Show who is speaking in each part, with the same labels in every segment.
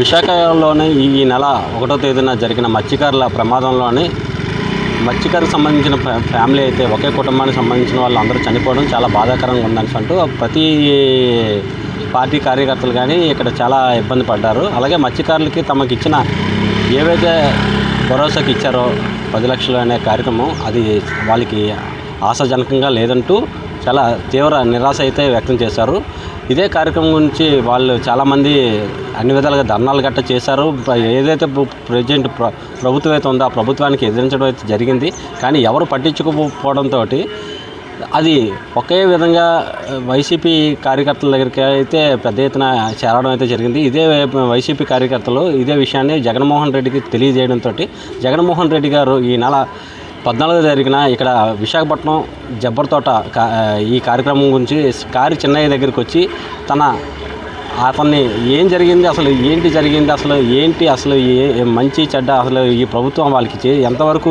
Speaker 1: విశాఖలోని ఈ నెల 1వ తేదీన జరిగిన మత్స్యకారుల ప్రమాదంలోని మత్స్యకారుకు సంబంధించిన ఫ్యామిలీ అయితే ఒకే కుటుంబానికి సంబంధించిన వాళ్ళు అందరూ చనిపోవడం చాలా బాధాకరంగా ఉందని అంటూ ప్రతి పార్టీ కార్యకర్తలు కానీ ఇక్కడ చాలా ఇబ్బంది పడ్డారు. అలాగే మత్స్యకారులకి తమకు ఇచ్చిన ఏవైతే భరోసాకి ఇచ్చారో 10 లక్షలు అనే కార్యక్రమం అది వాళ్ళకి ఆశాజనకంగా లేదంటూ చాలా తీవ్ర నిరాశ అయితే వ్యక్తం చేశారు. ఇదే కార్యక్రమం గురించి వాళ్ళు చాలామంది అన్ని విధాలుగా ధర్నాలు గట్ట చేశారు. ఏదైతే ప్రెసిడెంట్ ప్రభుత్వం అయితే ఉందో ఆ ప్రభుత్వానికి ఎదిరించడం అయితే జరిగింది. కానీ ఎవరు పట్టించుకోకపోవడంతో అది ఒకే విధంగా వైసీపీ కార్యకర్తల దగ్గరికి అయితే పెద్ద ఎత్తున చేరడం అయితే జరిగింది. ఇదే వైసీపీ కార్యకర్తలు ఇదే విషయాన్ని జగన్మోహన్ రెడ్డికి తెలియజేయడంతో జగన్మోహన్ రెడ్డి గారు ఈ నెల 14వ జరిగిన ఇక్కడ విశాఖపట్నం జబ్బర్తోట ఈ కార్యక్రమం గురించి కారి చిన్నయ్య దగ్గరికి వచ్చి అతన్ని ఏం జరిగింది, అసలు ఏంటి జరిగింది, అసలు మంచి చెడ్డ అసలు ఈ ప్రభుత్వం వాళ్ళకి ఎంతవరకు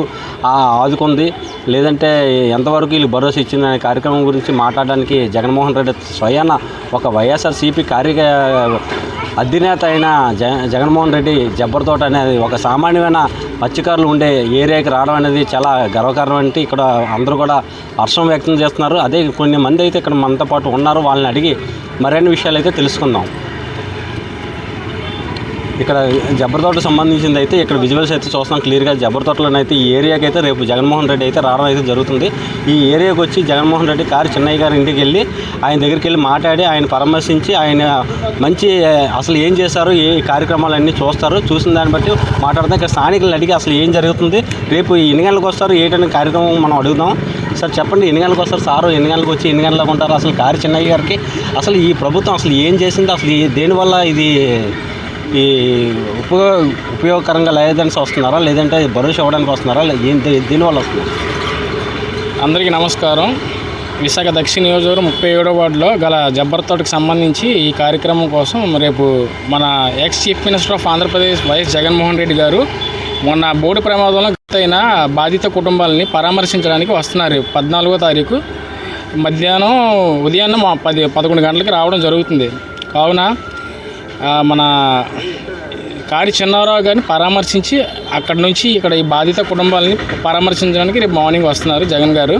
Speaker 1: ఆదుకుంది, లేదంటే ఎంతవరకు వీళ్ళు భరోసా ఇచ్చింది అనే కార్యక్రమం గురించి మాట్లాడడానికి జగన్మోహన్ రెడ్డి స్వయాన ఒక వైఎస్ఆర్సీపీ అధినేత అయిన జగన్మోహన్ రెడ్డి జబ్బర్తోట అనేది ఒక సామాన్యమైన మత్స్యకారులు ఉండే ఏరియాకి రావడం అనేది చాలా గర్వకారణం. అంటే ఇక్కడ అందరూ కూడా హర్షం వ్యక్తం చేస్తున్నారు. అదే కొన్ని మంది అయితే ఇక్కడ మనతో పాటు ఉన్నారు. వాళ్ళని అడిగి మరిన్ని విషయాలు అయితే తెలుసుకుందాం. ఇక్కడ జబ్బర్తోటకు సంబంధించింది అయితే ఇక్కడ విజువల్స్ అయితే చూస్తున్నాం క్లియర్గా. జబ్బర్తోటలోనైతే ఈ ఏరియాకి అయితే రేపు జగన్మోహన్ రెడ్డి అయితే రావడం అయితే జరుగుతుంది. ఈ ఏరియాకి వచ్చి జగన్మోహన్ రెడ్డి కారు చిన్నయ్య గారి ఇంటికి వెళ్ళి ఆయన దగ్గరికి వెళ్ళి మాట్లాడి ఆయన పరామర్శించి ఆయన మంచి అసలు ఏం చేశారు, ఏ కార్యక్రమాలన్నీ చూస్తారు, చూసిన దాన్ని బట్టి మాట్లాడదాం. ఇక్కడ స్థానికులను అడిగి అసలు ఏం జరుగుతుంది, రేపు ఎన్ని గంటలకు వస్తారు ఏంటనే కార్యక్రమం మనం అడుగుదాం. సార్ చెప్పండి, ఎన్ని గంటలకు వస్తారు సారు, ఎన్ని గంటలకు వచ్చి ఎన్ని గంటలకు ఉంటారు, అసలు కారు చిన్నయ్య గారికి అసలు ఈ ప్రభుత్వం అసలు ఏం చేసింది, అసలు దేనివల్ల ఇది ఈ ఉపయోగకరంగా లేదని వస్తున్నారా, లేదంటే భరోసా ఇవ్వడానికి వస్తున్నారా, దీనివల్ల వస్తున్నారు?
Speaker 2: అందరికీ నమస్కారం. విశాఖ దక్షిణ నియోజకవర్గం 37వ వార్డులో గల జబ్బర్తోటకు సంబంధించి ఈ కార్యక్రమం కోసం రేపు మన ex chief minister of Andhra Pradesh YS Jaganmohan Reddy గారు మొన్న బోటు ప్రమాదంలో గతైన బాధిత కుటుంబాలని పరామర్శించడానికి వస్తున్నారు. 14వ తారీఖు మధ్యాహ్నం ఉదయాన్నే 11 గంటలకి రావడం జరుగుతుంది. కావున మన కారి చిన్నారావు గారిని పరామర్శించి అక్కడి నుంచి ఇక్కడ ఈ బాధిత కుటుంబాలని పరామర్శించడానికి రేపు మార్నింగ్ వస్తున్నారు జగన్ గారు.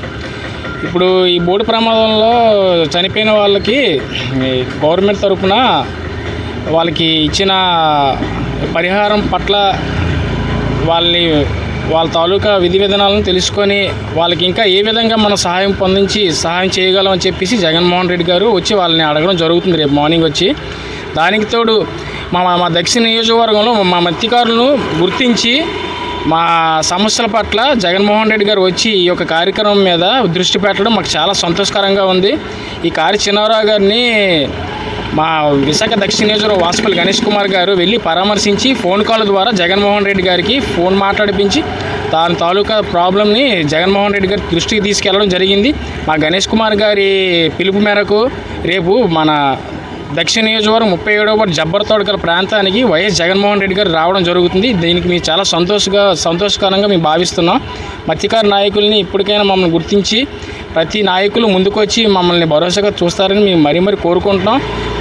Speaker 2: ఇప్పుడు ఈ బోటు ప్రమాదంలో చనిపోయిన వాళ్ళకి గవర్నమెంట్ తరఫున వాళ్ళకి ఇచ్చిన పరిహారం పట్ల వాళ్ళ తాలూకా విధి విధానాలను తెలుసుకొని వాళ్ళకి ఇంకా ఏ విధంగా మనం సహాయం చేయగలం అని చెప్పేసి జగన్మోహన్ రెడ్డి గారు వచ్చి వాళ్ళని అడగడం జరుగుతుంది రేపు మార్నింగ్ వచ్చి. దానికి తోడు మా దక్షిణ నియోజకవర్గంలో మా మత్స్యకారులను గుర్తించి మా సమస్యల పట్ల జగన్మోహన్ రెడ్డి గారు వచ్చి ఈ యొక్క కార్యక్రమం మీద దృష్టి పెట్టడం మాకు చాలా సంతోషకరంగా ఉంది. ఈ కారి చిన్నారావు గారిని మా విశాఖ దక్షిణ నియోజకవర్గ వాసుపల్లి గణేష్ కుమార్ గారు వెళ్ళి పరామర్శించి ఫోన్ కాల్ ద్వారా జగన్మోహన్ రెడ్డి గారికి ఫోన్ మాట్లాడిపించి దాని తాలూకా ప్రాబ్లమ్ని జగన్మోహన్ రెడ్డి గారి దృష్టికి తీసుకెళ్లడం జరిగింది. మా గణేష్ కుమార్ గారి పిలుపు మేరకు రేపు మన దక్షిణ నియోజకవర్గం 37వ వార్డు జబ్బర్తోట గల ప్రాంతానికి వైఎస్ జగన్మోహన్ రెడ్డి గారు రావడం జరుగుతుంది. దీనికి మేము చాలా సంతోషకరంగా మేము భావిస్తున్నాం. మత్స్యకార నాయకుల్ని ఇప్పటికైనా మమ్మల్ని గుర్తించి ప్రతి నాయకులు ముందుకొచ్చి మమ్మల్ని భరోసాగా చూస్తారని మేము మరీ కోరుకుంటున్నాం.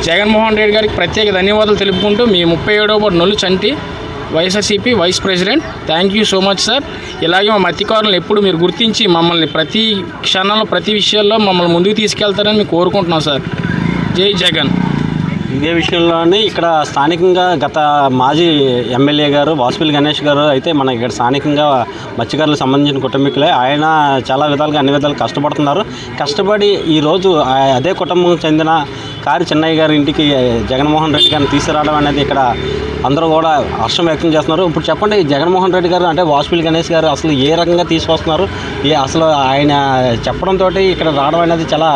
Speaker 2: జగన్మోహన్ రెడ్డి గారికి ప్రత్యేక ధన్యవాదాలు తెలుపుకుంటూ మీ 37వ ward Nollu Chanti YSRCP vice president. Thank you so much sir. ఇలాగే మా మత్స్యకారులను ఎప్పుడు మీరు గుర్తించి మమ్మల్ని ప్రతి క్షణంలో ప్రతి విషయాల్లో మమ్మల్ని ముందుకు తీసుకెళ్తారని మేము కోరుకుంటున్నాం సార్. జై జగన్.
Speaker 1: ఇదే విషయంలోనే ఇక్కడ స్థానికంగా గత మాజీ ఎమ్మెల్యే గారు వాసుపల్లి గణేష్ గారు అయితే మన ఇక్కడ స్థానికంగా మత్స్యకారులకు సంబంధించిన కుటుంబీకులే. ఆయన చాలా విధాలుగా అన్ని విధాలు కష్టపడి ఈరోజు అదే కుటుంబం చెందిన కారి చిన్నయ్య గారి ఇంటికి జగన్మోహన్ రెడ్డి గారిని తీసుకురావడం అనేది ఇక్కడ అందరూ కూడా హర్షం వ్యక్తం చేస్తున్నారు. ఇప్పుడు చెప్పండి, జగన్మోహన్ రెడ్డి గారు అంటే వాసుపల్లి గణేష్ గారు అసలు ఏ రకంగా తీసుకొస్తున్నారు, అసలు ఆయన చెప్పడంతో ఇక్కడ రావడం అనేది చాలా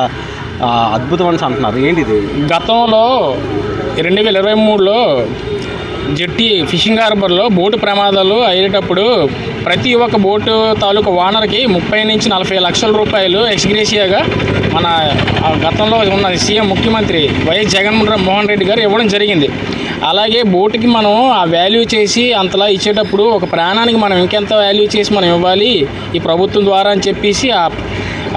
Speaker 1: అద్భుతం అని అంటున్నారు. ఏంటిది?
Speaker 2: గతంలో 2023లో జెట్టి ఫిషింగ్ హార్బర్లో బోటు ప్రమాదాలు అయ్యేటప్పుడు ప్రతి ఒక్క బోటు తాలూకా ఓనర్కి 30 నుంచి 40 లక్షల రూపాయలు ఎక్స్గ్రేషియాగా మన గతంలో ఉన్న సీఎం ముఖ్యమంత్రి వైఎస్ జగన్మోహన్ రెడ్డి గారు ఇవ్వడం జరిగింది. అలాగే బోటుకి మనం ఆ వాల్యూ చేసి అంతలా ఇచ్చేటప్పుడు ఒక ప్రాణానికి మనం ఇంకెంత వాల్యూ చేసి మనం ఇవ్వాలి ఈ ప్రభుత్వం ద్వారా అని చెప్పేసి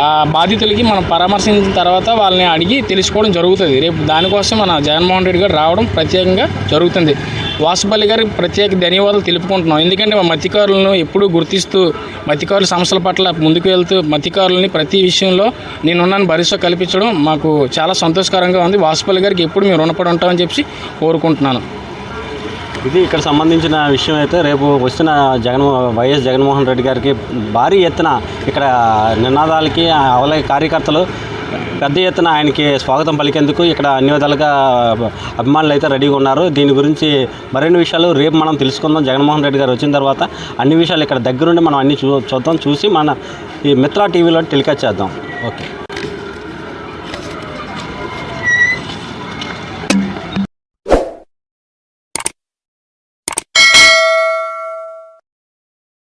Speaker 2: ఆ బాధితులకి మనం పరామర్శించిన తర్వాత వాళ్ళని అడిగి తెలుసుకోవడం జరుగుతుంది. రేపు దానికోసం మన జగన్మోహన్ రెడ్డి గారు రావడం ప్రత్యేకంగా జరుగుతుంది. వాసుపల్లి గారికి ప్రత్యేక ధన్యవాదాలు తెలుపుకుంటున్నాం. ఎందుకంటే మా మత్స్యకారులను ఎప్పుడూ గుర్తిస్తూ మత్స్యకారుల సమస్యల పట్ల ముందుకు వెళ్తూ మత్స్యకారులని ప్రతి విషయంలో నేనున్నాను భరోసా కల్పించడం మాకు చాలా సంతోషకరంగా ఉంది. వాసుపల్లి గారికి ఎప్పుడు మేము రుణపడి ఉంటామని చెప్పి కోరుకుంటున్నాను.
Speaker 1: ఇది ఇక్కడ సంబంధించిన విషయం అయితే రేపు వస్తున్న వైఎస్ జగన్మోహన్ రెడ్డి గారికి భారీ ఎత్తున ఇక్కడ నినాదాలకి అలాగే కార్యకర్తలు పెద్ద ఎత్తున ఆయనకి స్వాగతం పలికేందుకు ఇక్కడ అన్ని విధాలుగా అభిమానులు అయితే రెడీగా ఉన్నారు. దీని గురించి మరిన్ని విషయాలు రేపు మనం తెలుసుకుందాం. జగన్మోహన్ రెడ్డి గారు వచ్చిన తర్వాత అన్ని విషయాలు ఇక్కడ దగ్గరుండి మనం అన్ని చూసి మన ఈ మిత్రా టీవీలో టెలికాస్ట్ చేద్దాం. ఓకే.